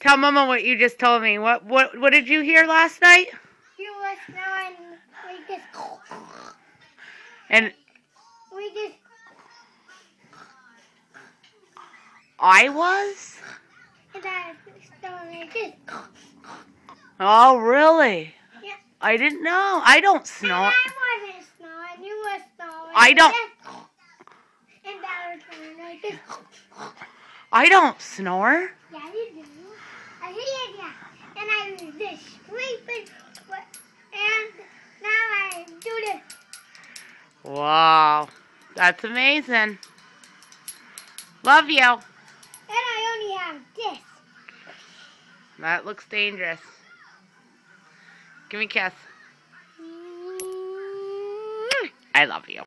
Tell Mama what you just told me. What did you hear last night? You were snoring. And We just. I was? And I was snoring. Just. Oh, really? Yeah. I didn't know. I don't And snore. I wasn't snoring. You were snoring. I don't. And I was snoring like this. I don't snore. Yeah, you do. I hear ya. And I was just sleeping. And now I do this. Wow. That's amazing. Love you. And I only have this. That looks dangerous. Give me a kiss. I love you.